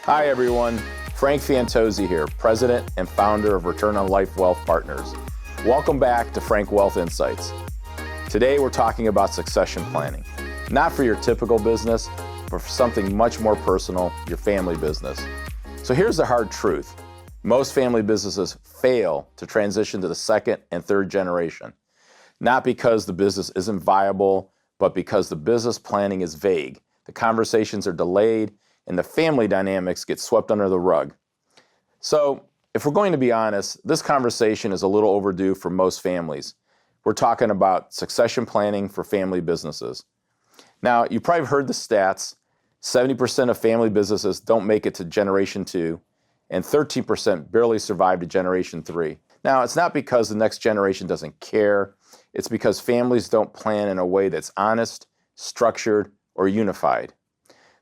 Hi everyone, Frank Fantozzi here, President and Founder of Return on Life Wealth Partners. Welcome back to Frank Wealth Insights. Today we're talking about succession planning, not for your typical business, but for something much more personal, your family business. So here's the hard truth. Most family businesses fail to transition to the second and third generation, not because the business isn't viable, but because the business planning is vague, the conversations are delayed, and the family dynamics get swept under the rug. So, if we're going to be honest, this conversation is a little overdue for most families. We're talking about succession planning for family businesses. Now, you probably heard the stats. 70% of family businesses don't make it to generation 2, and 13% barely survive to generation 3. Now, it's not because the next generation doesn't care. It's because families don't plan in a way that's honest, structured, or unified.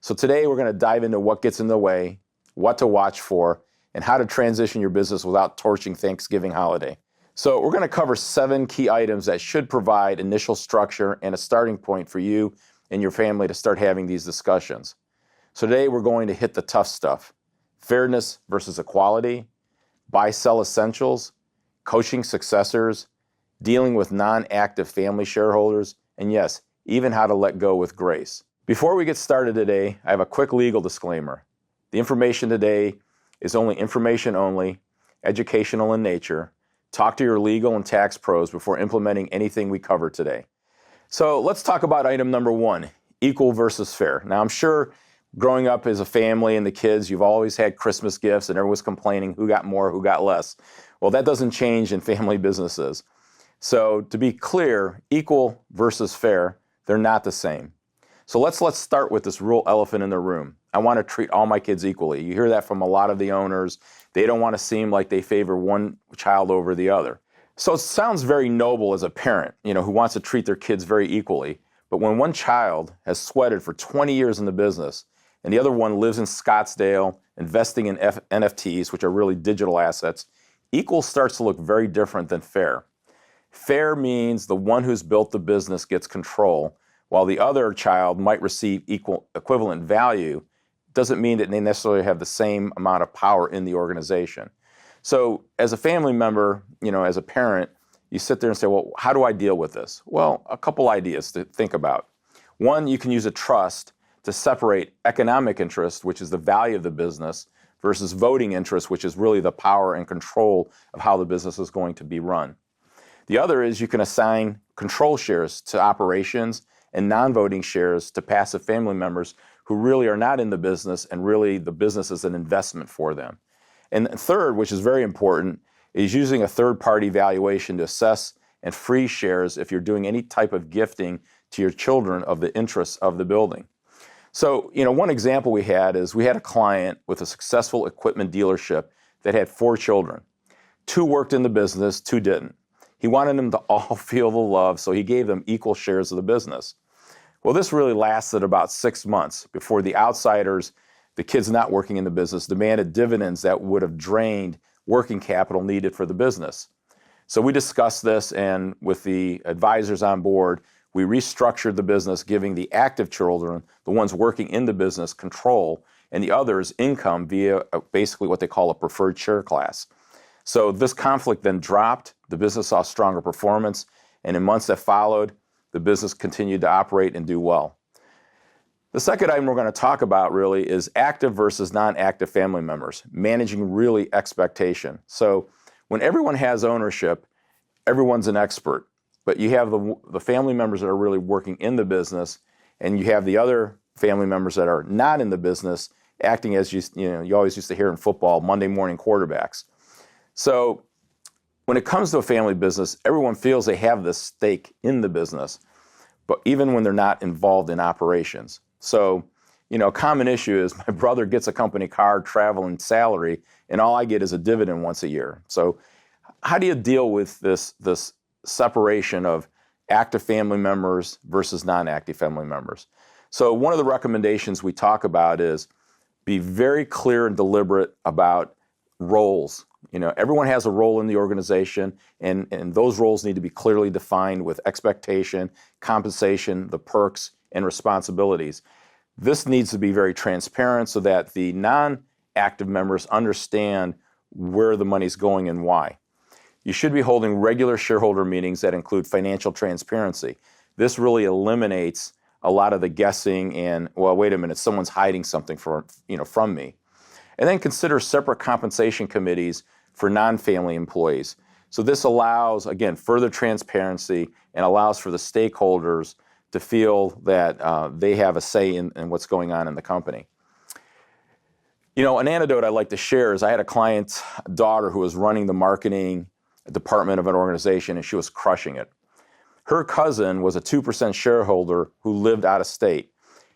So today we're going to dive into what gets in the way, what to watch for, and how to transition your business without torching Thanksgiving holiday. So we're going to cover 7 key items that should provide initial structure and a starting point for you and your family to start having these discussions. So today we're going to hit the tough stuff: fairness versus equality, buy-sell essentials, coaching successors, dealing with non-active family shareholders, and yes, even how to let go with grace. Before we get started today, I have a quick legal disclaimer. The information today is only information only, educational in nature. Talk to your legal and tax pros before implementing anything we cover today. So let's talk about item number 1, equal versus fair. Now I'm sure growing up as a family and the kids, you've always had Christmas gifts and everyone's complaining who got more, who got less. Well, that doesn't change in family businesses. So to be clear, equal versus fair, they're not the same. So let's start with this real elephant in the room. I want to treat all my kids equally. You hear that from a lot of the owners. They don't want to seem like they favor one child over the other. So it sounds very noble as a parent, who wants to treat their kids very equally. But when one child has sweated for 20 years in the business and the other one lives in Scottsdale investing in NFTs, which are really digital assets, equal starts to look very different than fair. Fair means the one who's built the business gets control, while the other child might receive equivalent value. Doesn't mean that they necessarily have the same amount of power in the organization. So as a family member, as a parent, you sit there and say, well, how do I deal with this? Well, a couple ideas to think about. One, you can use a trust to separate economic interest, which is the value of the business, versus voting interest, which is really the power and control of how the business is going to be run. The other is you can assign control shares to operations and non-voting shares to passive family members who really are not in the business, and really the business is an investment for them. And third, which is very important, is using a third-party valuation to assess and freeze shares if you're doing any type of gifting to your children of the interests of the building. So, one example we had a client with a successful equipment dealership that had 4 children. 2 worked in the business, 2 didn't. He wanted them to all feel the love, so he gave them equal shares of the business. Well, this really lasted about 6 months before the outsiders, the kids not working in the business, demanded dividends that would have drained working capital needed for the business. So we discussed this, and with the advisors on board, we restructured the business, giving the active children, the ones working in the business, control, and the others income via basically what they call a preferred share class. So this conflict then dropped, the business saw stronger performance, and in months that followed, the business continued to operate and do well. The second item we're going to talk about really is active versus non-active family members, managing really expectation. So when everyone has ownership, everyone's an expert, but you have the family members that are really working in the business, and you have the other family members that are not in the business acting as you always used to hear in football, Monday morning quarterbacks. So when it comes to a family business, everyone feels they have this stake in the business, but even when they're not involved in operations. So, a common issue is my brother gets a company car, travel, and salary, and all I get is a dividend once a year. So how do you deal with this separation of active family members versus non-active family members? So one of the recommendations we talk about is be very clear and deliberate about roles. Everyone has a role in the organization, and those roles need to be clearly defined with expectation, compensation, the perks, and responsibilities. This needs to be very transparent so that the non-active members understand where the money's going and why. You should be holding regular shareholder meetings that include financial transparency. This really eliminates a lot of the guessing and, well, wait a minute, someone's hiding something from me. And then consider separate compensation committees for non-family employees. So this allows, again, further transparency and allows for the stakeholders to feel that they have a say in what's going on in the company. An anecdote I like to share is I had a client's daughter who was running the marketing department of an organization, and she was crushing it. Her cousin was a 2% shareholder who lived out of state,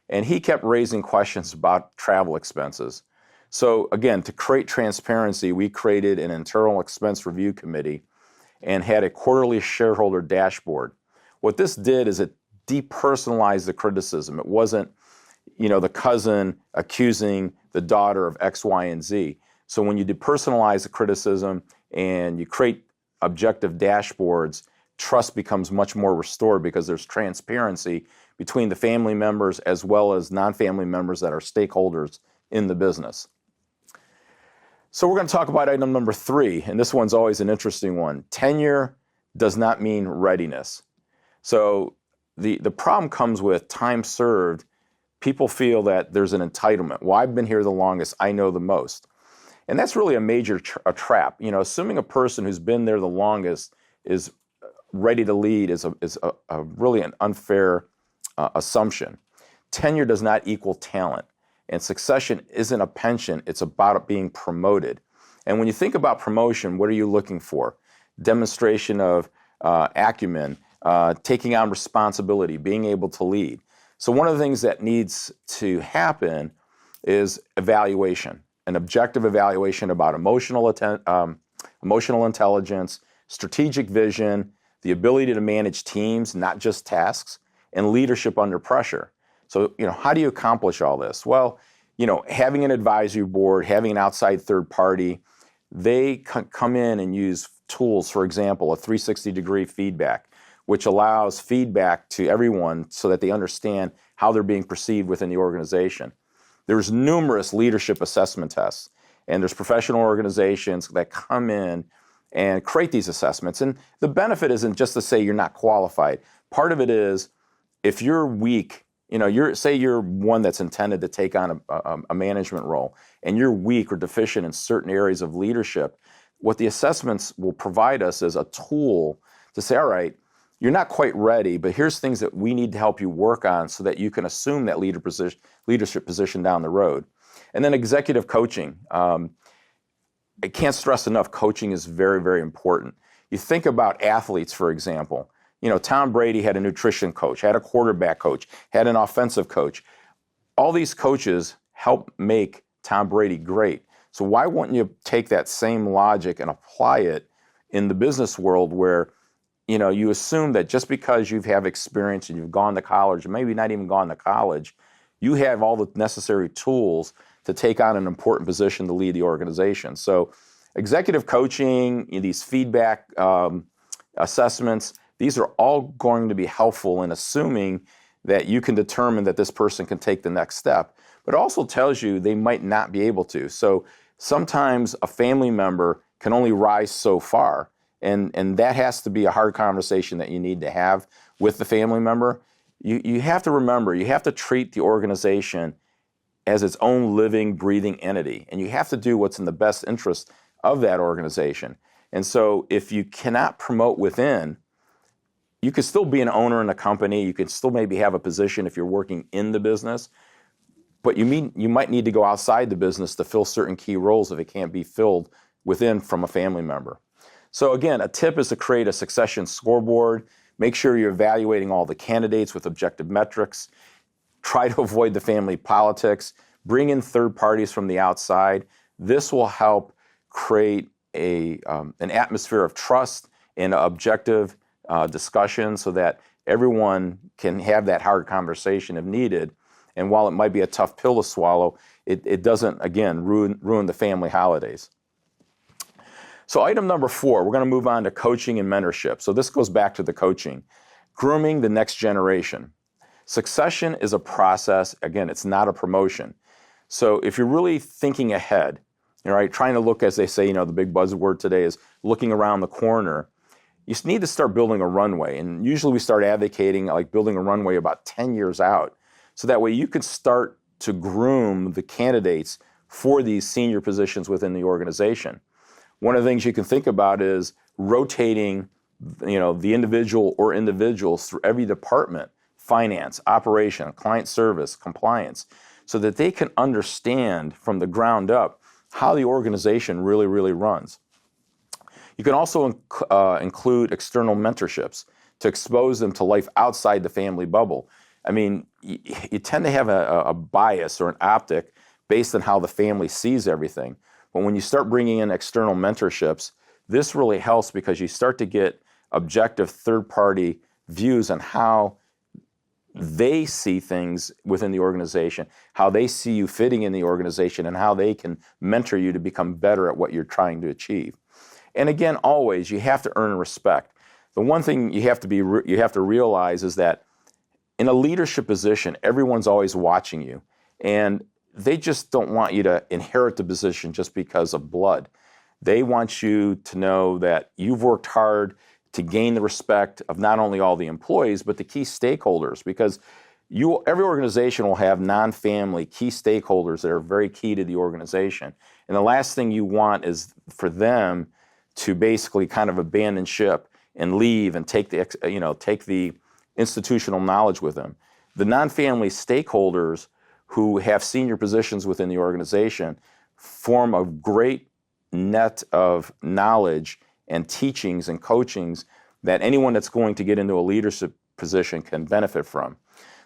and he kept raising questions about travel expenses. So again, to create transparency, we created an internal expense review committee and had a quarterly shareholder dashboard. What this did is it depersonalized the criticism. It wasn't, the cousin accusing the daughter of X, Y, and Z. So when you depersonalize the criticism and you create objective dashboards, trust becomes much more restored because there's transparency between the family members as well as non-family members that are stakeholders in the business. So we're going to talk about item number 3, and this one's always an interesting one. Tenure does not mean readiness. So the problem comes with time served. People feel that there's an entitlement. Well, I've been here the longest, I know the most. And that's really a major trap. Assuming a person who's been there the longest is ready to lead is a really an unfair assumption. Tenure does not equal talent. And succession isn't a pension, it's about being promoted. And when you think about promotion, what are you looking for? Demonstration of acumen, taking on responsibility, being able to lead. So one of the things that needs to happen is evaluation, an objective evaluation about emotional intelligence, strategic vision, the ability to manage teams, not just tasks, and leadership under pressure. So, how do you accomplish all this? Well, having an advisory board, having an outside third party, they come in and use tools, for example, a 360-degree feedback, which allows feedback to everyone so that they understand how they're being perceived within the organization. There's numerous leadership assessment tests, and there's professional organizations that come in and create these assessments. And the benefit isn't just to say you're not qualified. Part of it is if you're weak, say you're one that's intended to take on a management role, and you're weak or deficient in certain areas of leadership, what the assessments will provide us is a tool to say, all right, you're not quite ready, but here's things that we need to help you work on so that you can assume that leadership position down the road. And then executive coaching. I can't stress enough, coaching is very, very important. You think about athletes, for example. Tom Brady had a nutrition coach, had a quarterback coach, had an offensive coach. All these coaches help make Tom Brady great. So why wouldn't you take that same logic and apply it in the business world where, you assume that just because you have experience and you've gone to college, or maybe not even gone to college, you have all the necessary tools to take on an important position to lead the organization. So executive coaching, these feedback assessments, these are all going to be helpful in assuming that you can determine that this person can take the next step. But it also tells you they might not be able to. So sometimes a family member can only rise so far. And that has to be a hard conversation that you need to have with the family member. You have to remember, you have to treat the organization as its own living, breathing entity. And you have to do what's in the best interest of that organization. And so if you cannot promote within, you could still be an owner in a company. You could still maybe have a position if you're working in the business. But you might need to go outside the business to fill certain key roles if it can't be filled within from a family member. So again, a tip is to create a succession scoreboard. Make sure you're evaluating all the candidates with objective metrics. Try to avoid the family politics. Bring in third parties from the outside. This will help create an atmosphere of trust and objective discussion so that everyone can have that hard conversation if needed. And while it might be a tough pill to swallow, it doesn't, again, ruin the family holidays. So item number 4, we're going to move on to coaching and mentorship. So this goes back to the coaching. Grooming the next generation. Succession is a process. Again, it's not a promotion. So if you're really thinking ahead, right, trying to look, as they say, the big buzzword today is looking around the corner, you need to start building a runway. And usually we start advocating like building a runway about 10 years out. So that way you can start to groom the candidates for these senior positions within the organization. One of the things you can think about is rotating, the individual or individuals through every department, finance, operation, client service, compliance, so that they can understand from the ground up how the organization really, really runs. You can also include external mentorships to expose them to life outside the family bubble. I mean, you tend to have a bias or an optic based on how the family sees everything. But when you start bringing in external mentorships, this really helps because you start to get objective third-party views on how they see things within the organization, how they see you fitting in the organization, and how they can mentor you to become better at what you're trying to achieve. And again, always, you have to earn respect. The one thing you have to realize is that in a leadership position, everyone's always watching you, and they just don't want you to inherit the position just because of blood. They want you to know that you've worked hard to gain the respect of not only all the employees, but the key stakeholders, because every organization will have non-family key stakeholders that are very key to the organization. And the last thing you want is for them to basically kind of abandon ship and leave and take the institutional knowledge with them. The non-family stakeholders who have senior positions within the organization form a great net of knowledge and teachings and coachings that anyone that's going to get into a leadership position can benefit from.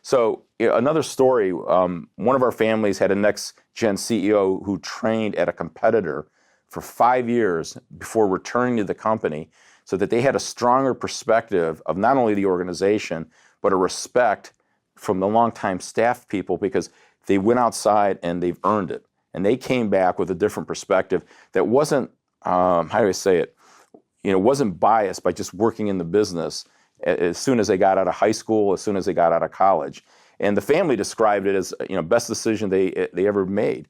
So another story, one of our families had a next-gen CEO who trained at a competitor for 5 years before returning to the company so that they had a stronger perspective of not only the organization, but a respect from the longtime staff people because they went outside and they've earned it. And they came back with a different perspective that wasn't, wasn't biased by just working in the business as soon as they got out of high school, as soon as they got out of college. And the family described it as, best decision they ever made.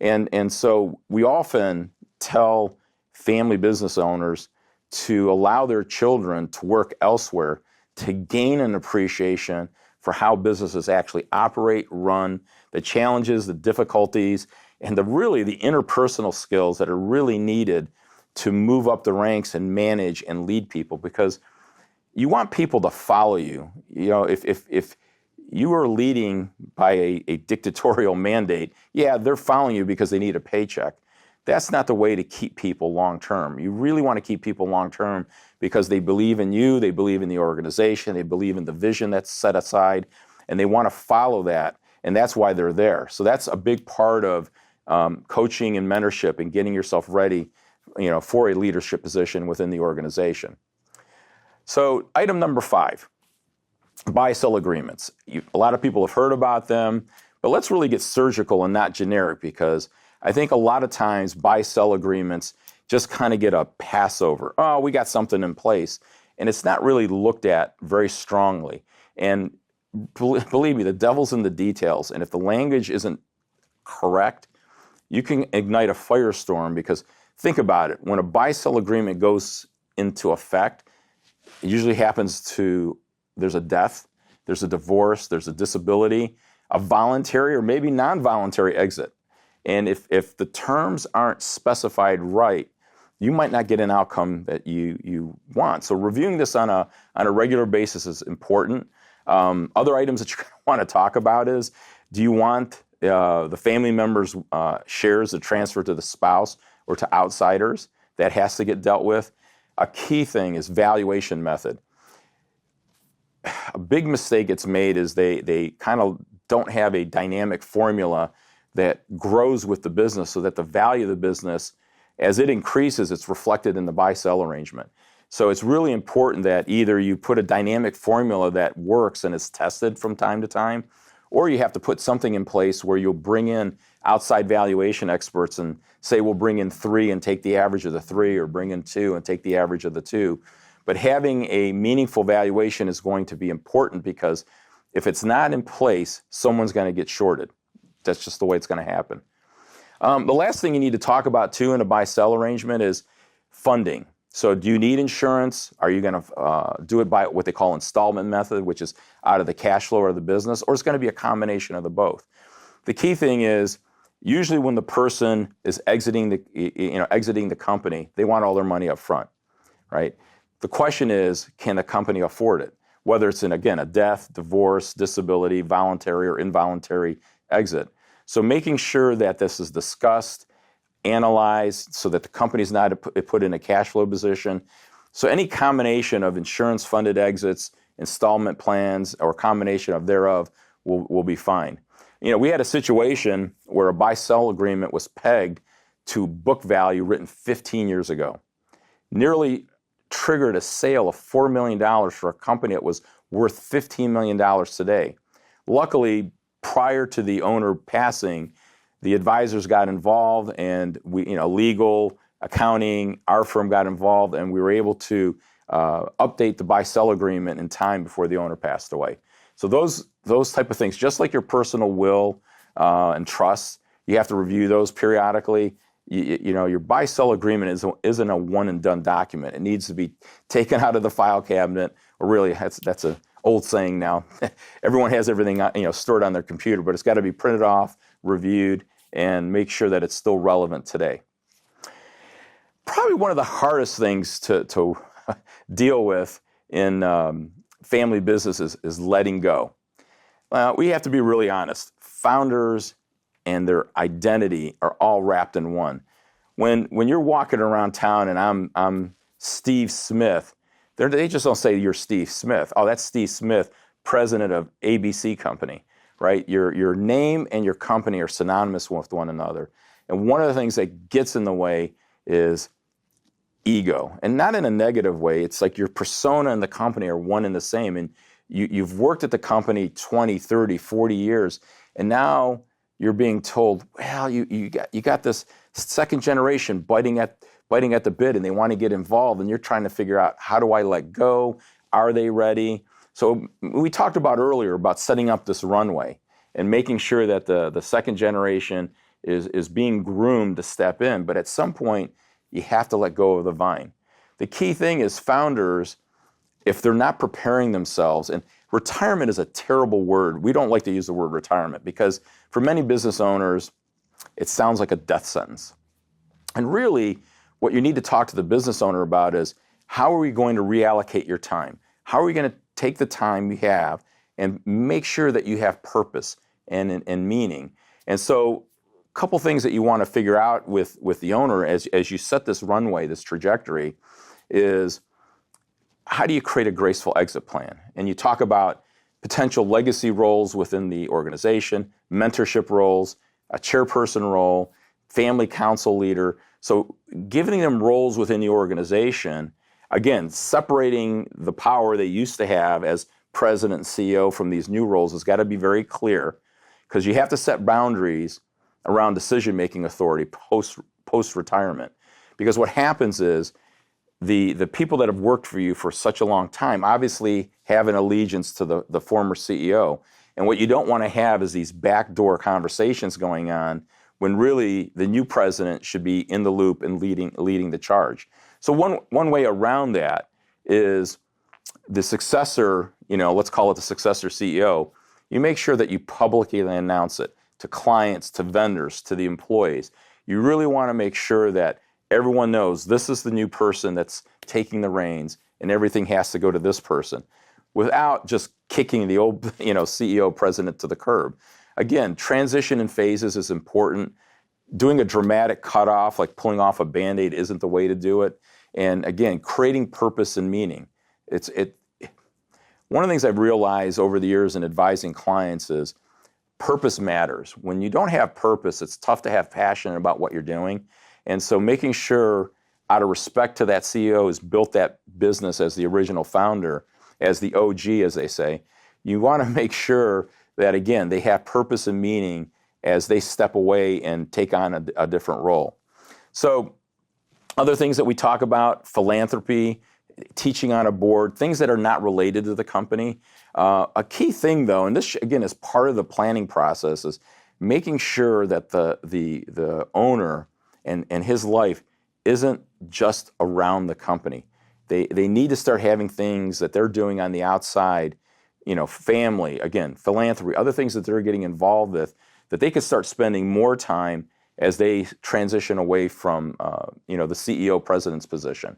And so we often tell family business owners to allow their children to work elsewhere to gain an appreciation for how businesses actually operate, run, the challenges, the difficulties, and the interpersonal skills that are really needed to move up the ranks and manage and lead people, because you want people to follow you. If you are leading by a dictatorial mandate, they're following you because they need a paycheck. That's not the way to keep people long-term. You really want to keep people long-term because they believe in you, they believe in the organization, they believe in the vision that's set aside, and they want to follow that, and that's why they're there. So that's a big part of coaching and mentorship and getting yourself ready, for a leadership position within the organization. So item number 5, buy-sell agreements. A lot of people have heard about them, but let's really get surgical and not generic, because I think a lot of times buy-sell agreements just kind of get a pass over. Oh, we got something in place. And it's not really looked at very strongly. And believe me, the devil's in the details. And if the language isn't correct, you can ignite a firestorm, because think about it. When a buy-sell agreement goes into effect, it usually happens there's a death, there's a divorce, there's a disability, a voluntary or maybe non-voluntary exit. And if the terms aren't specified right, you might not get an outcome that you want. So reviewing this on a regular basis is important. Other items that you want to talk about is, do you want the family members' shares to transfer to the spouse or to outsiders? That has to get dealt with. A key thing is valuation method. A big mistake that's made is they kind of don't have a dynamic formula that grows with the business, so that the value of the business, as it increases, it's reflected in the buy-sell arrangement. So it's really important that either you put a dynamic formula that works and is tested from time to time, or you have to put something in place where you'll bring in outside valuation experts and say, we'll bring in 3 and take the average of the 3, or bring in 2 and take the average of the 2. But having a meaningful valuation is going to be important, because If it's not in place, someone's going to get shorted. That's just the way it's going to happen. The last thing you need to talk about too in a buy-sell arrangement is funding. So do you need insurance? Are you going to do it by what they call installment method, which is out of the cash flow of the business, or it's going to be a combination of the both? The key thing is usually when the person is exiting the company, they want all their money up front, right? The question is, can the company afford it? Whether it's in, again, a death, divorce, disability, voluntary or involuntary exit. So making sure that this is discussed, analyzed, so that the company's not put in a cash flow position. So any combination of insurance-funded exits, installment plans, or combination of thereof will be fine. We had a situation where a buy-sell agreement was pegged to book value written 15 years ago. Nearly triggered a sale of $4 million for a company that was worth $15 million today. Luckily, prior to the owner passing, the advisors got involved, and legal, accounting, our firm got involved, and we were able to update the buy-sell agreement in time before the owner passed away. So those type of things, just like your personal will and trust, you have to review those periodically. Your buy-sell agreement isn't a one-and-done document. It needs to be taken out of the file cabinet, or really, that's an old saying now. Everyone has everything stored on their computer, but it's got to be printed off, reviewed, and make sure that it's still relevant today. Probably one of the hardest things to deal with in family businesses is letting go. We have to be really honest. Founders and their identity are all wrapped in one. When you're walking around town and I'm Steve Smith, they just don't say you're Steve Smith. Oh, that's Steve Smith, president of ABC Company, right? Your name and your company are synonymous with one another. And one of the things that gets in the way is ego, and not in a negative way. It's like your persona and the company are one and the same. And you've worked at the company 20, 30, 40 years, and now you're being told, well, you got this second generation biting at the bit, and they want to get involved, and you're trying to figure out, how do I let go? Are they ready? So we talked about earlier about setting up this runway and making sure that the second generation is being groomed to step in. But at some point, you have to let go of the vine. The key thing is founders, if they're not preparing themselves, and retirement is a terrible word. We don't like to use the word retirement because for many business owners, it sounds like a death sentence. And really, what you need to talk to the business owner about is, how are we going to reallocate your time? How are we going to take the time you have and make sure that you have purpose and meaning? And so a couple things that you want to figure out with the owner as you set this runway, this trajectory, is how do you create a graceful exit plan? And you talk about potential legacy roles within the organization, mentorship roles, a chairperson role, family council leader. So giving them roles within the organization, again, separating the power they used to have as president and CEO from these new roles has got to be very clear, because you have to set boundaries around decision-making authority post-retirement. Because what happens is the people that have worked for you for such a long time obviously have an allegiance to the former CEO. And what you don't want to have is these backdoor conversations going on when really the new president should be in the loop and leading the charge. So one way around that is the successor, let's call it the successor CEO, you make sure that you publicly announce it to clients, to vendors, to the employees. You really want to make sure that everyone knows this is the new person that's taking the reins and everything has to go to this person without just kicking the old CEO president to the curb. Again, transition in phases is important. Doing a dramatic cutoff, like pulling off a Band-Aid, isn't the way to do it. And again, creating purpose and meaning. One of the things I've realized over the years in advising clients is purpose matters. When you don't have purpose, it's tough to have passion about what you're doing. And so making sure, out of respect to that CEO who's built that business as the original founder, as the OG, as they say, you want to make sure that, again, they have purpose and meaning as they step away and take on a different role. So other things that we talk about, philanthropy teaching on a board, things that are not related to the company. A key thing, though, and this again is part of the planning process, is making sure that the owner and his life isn't just around the company. They need to start having things that they're doing on the outside, family, again, philanthropy, other things that they're getting involved with, that they could start spending more time as they transition away from the CEO president's position.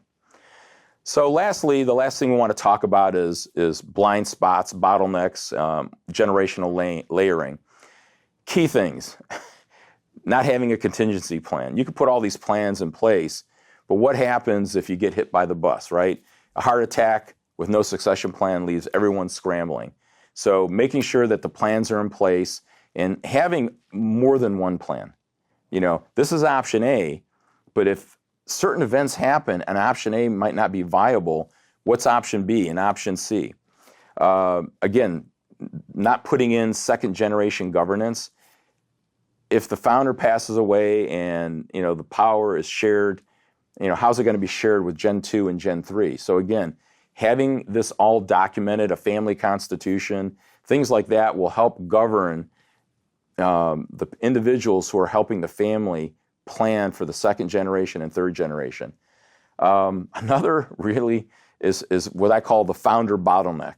So lastly, the last thing we want to talk about is blind spots, bottlenecks, generational layering. Key things, not having a contingency plan. You can put all these plans in place, but what happens if you get hit by the bus, right? A heart attack with no succession plan leaves everyone scrambling. So making sure that the plans are in place and having more than one plan. This is option A, but if certain events happen and option A might not be viable, what's option B and option C? Again, not putting in second generation governance. If the founder passes away and the power is shared, how's it going to be shared with Gen 2 and Gen 3? So again, having this all documented, a family constitution, things like that will help govern the individuals who are helping the family plan for the second generation and third generation. Another really is what I call the founder bottleneck.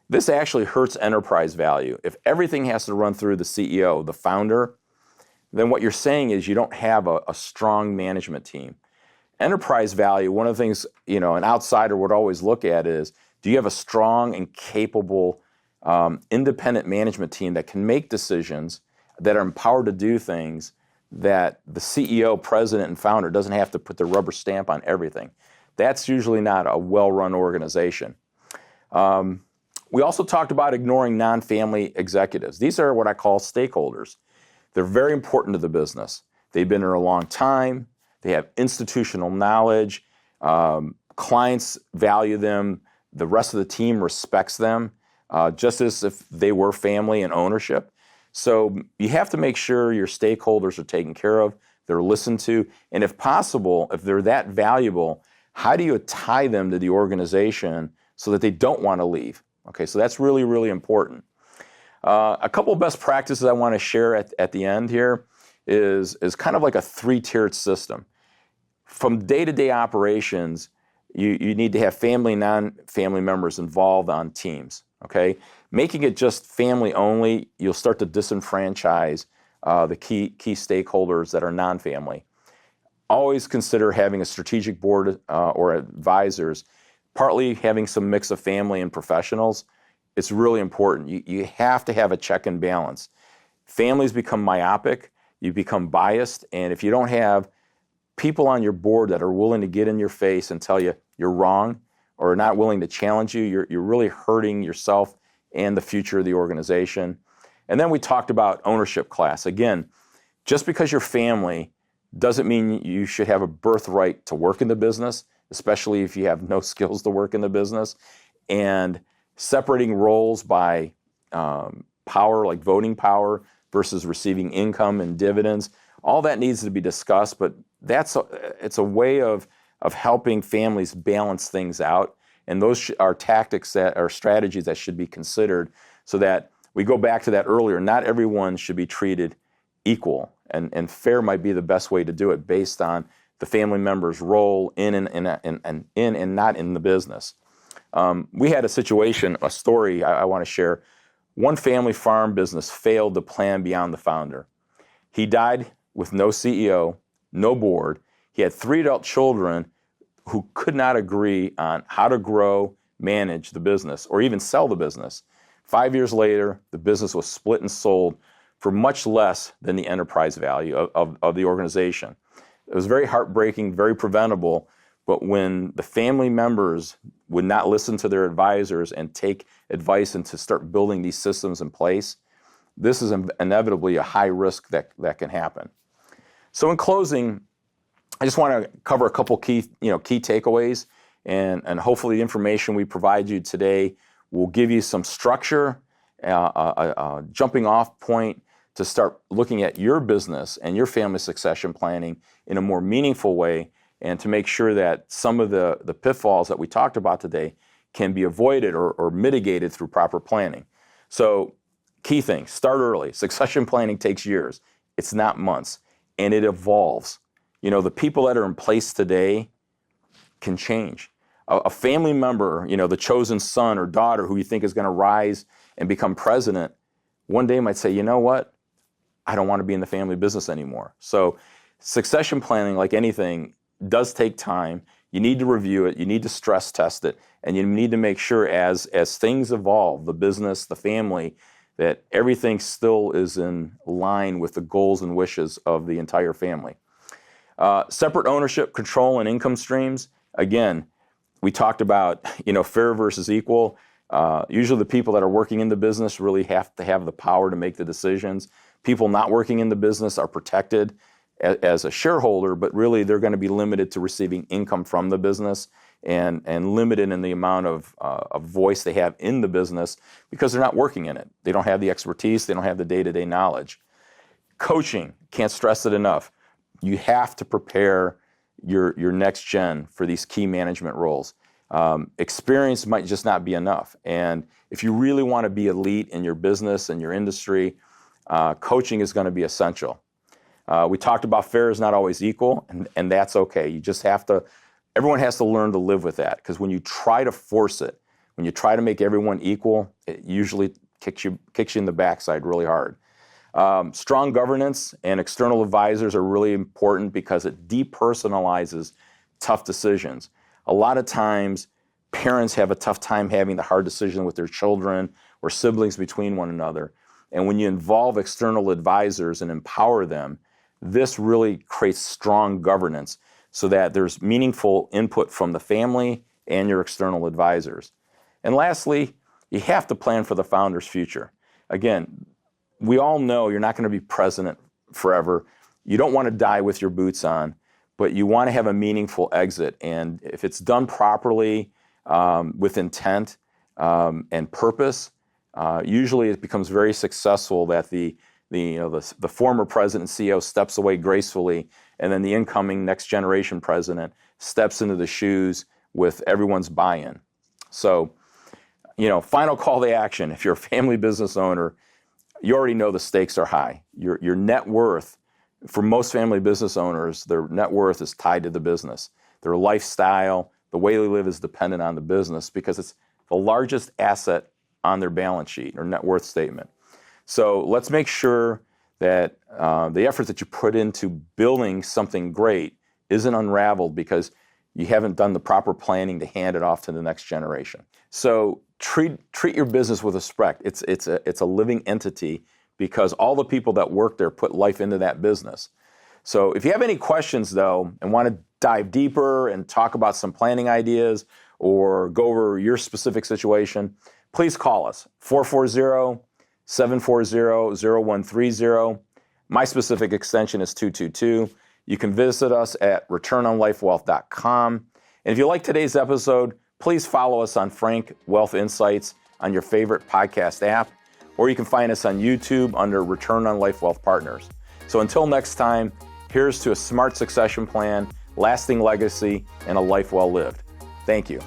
This actually hurts enterprise value. If everything has to run through the CEO, the founder, then what you're saying is you don't have a strong management team. Enterprise value, one of the things an outsider would always look at is, do you have a strong and capable independent management team that can make decisions, that are empowered to do things, that the CEO, president, and founder doesn't have to put the rubber stamp on everything. That's usually not a well-run organization. We also talked about ignoring non-family executives. These are what I call stakeholders. They're very important to the business. They've been there a long time. They have institutional knowledge. Clients value them. The rest of the team respects them, just as if they were family and ownership. So you have to make sure your stakeholders are taken care of, they're listened to, and if possible, if they're that valuable, how do you tie them to the organization so that they don't want to leave? Okay, so that's really, really important. A couple of best practices I want to share at the end here is kind of like a three-tiered system. From day-to-day operations, you need to have family and non-family members involved on teams, okay? Making it just family only, you'll start to disenfranchise the key stakeholders that are non-family. Always consider having a strategic board or advisors, partly having some mix of family and professionals. It's really important. You have to have a check and balance. Families become myopic, you become biased, and if you don't have people on your board that are willing to get in your face and tell you you're wrong or are not willing to challenge you, you're really hurting yourself and the future of the organization. And then we talked about ownership class. Again, just because you're family doesn't mean you should have a birthright to work in the business, especially if you have no skills to work in the business. And separating roles by power, like voting power, versus receiving income and dividends, all that needs to be discussed, but it's a way of helping families balance things out. And those are tactics that are strategies that should be considered, so that we go back to that earlier. Not everyone should be treated equal, and fair might be the best way to do it based on the family member's role in and not in the business. We had a situation, a story I want to share. One family farm business failed to plan beyond the founder. He died with no CEO, no board. He had 3 adult children who could not agree on how to grow, manage the business, or even sell the business. 5 years later, the business was split and sold for much less than the enterprise value of the organization. It was very heartbreaking, very preventable, but when the family members would not listen to their advisors and take advice and to start building these systems in place, this is inevitably a high risk that can happen. So in closing, I just want to cover a couple key takeaways, and hopefully the information we provide you today will give you some structure, a jumping off point to start looking at your business and your family succession planning in a more meaningful way, and to make sure that some of the pitfalls that we talked about today can be avoided or mitigated through proper planning. So key thing, start early. Succession planning takes years. It's not months, and it evolves. The people that are in place today can change. A family member, the chosen son or daughter who you think is going to rise and become president, one day might say, you know what? I don't want to be in the family business anymore. So succession planning, like anything, does take time. You need to review it. You need to stress test it. And you need to make sure as things evolve, the business, the family, that everything still is in line with the goals and wishes of the entire family. Separate ownership, control, and income streams. Again, we talked about, fair versus equal. Usually the people that are working in the business really have to have the power to make the decisions. People not working in the business are protected as a shareholder, but really they're going to be limited to receiving income from the business and limited in the amount of voice they have in the business because they're not working in it. They don't have the expertise. They don't have the day-to-day knowledge. Coaching, can't stress it enough. You have to prepare your next gen for these key management roles. Experience might just not be enough. And if you really want to be elite in your business and your industry, coaching is going to be essential. We talked about fair is not always equal, and that's okay. You just have to, everyone has to learn to live with that, because when you try to force it, when you try to make everyone equal, it usually kicks you in the backside really hard. Strong governance and external advisors are really important because it depersonalizes tough decisions. A lot of times, parents have a tough time having the hard decision with their children or siblings between one another. And when you involve external advisors and empower them, this really creates strong governance so that there's meaningful input from the family and your external advisors. And lastly, you have to plan for the founder's future. Again, we all know you're not going to be president forever. You don't want to die with your boots on, but you want to have a meaningful exit. And if it's done properly, with intent and purpose, usually it becomes very successful that the former president and CEO steps away gracefully, and then the incoming next generation president steps into the shoes with everyone's buy-in. So, final call to action. If you're a family business owner, you already know the stakes are high. Your net worth, for most family business owners, their net worth is tied to the business. Their lifestyle, the way they live is dependent on the business because it's the largest asset on their balance sheet or net worth statement. So let's make sure that the effort that you put into building something great isn't unraveled because you haven't done the proper planning to hand it off to the next generation. So treat your business with respect. It's a living entity because all the people that work there put life into that business. So if you have any questions, though, and want to dive deeper and talk about some planning ideas or go over your specific situation, please call us, 440-740-0130. My specific extension is 222. You can visit us at returnonlifewealth.com. And if you like today's episode, please follow us on Frank Wealth Insights on your favorite podcast app, or you can find us on YouTube under Return on Life Wealth Partners. So until next time, here's to a smart succession plan, lasting legacy, and a life well lived. Thank you.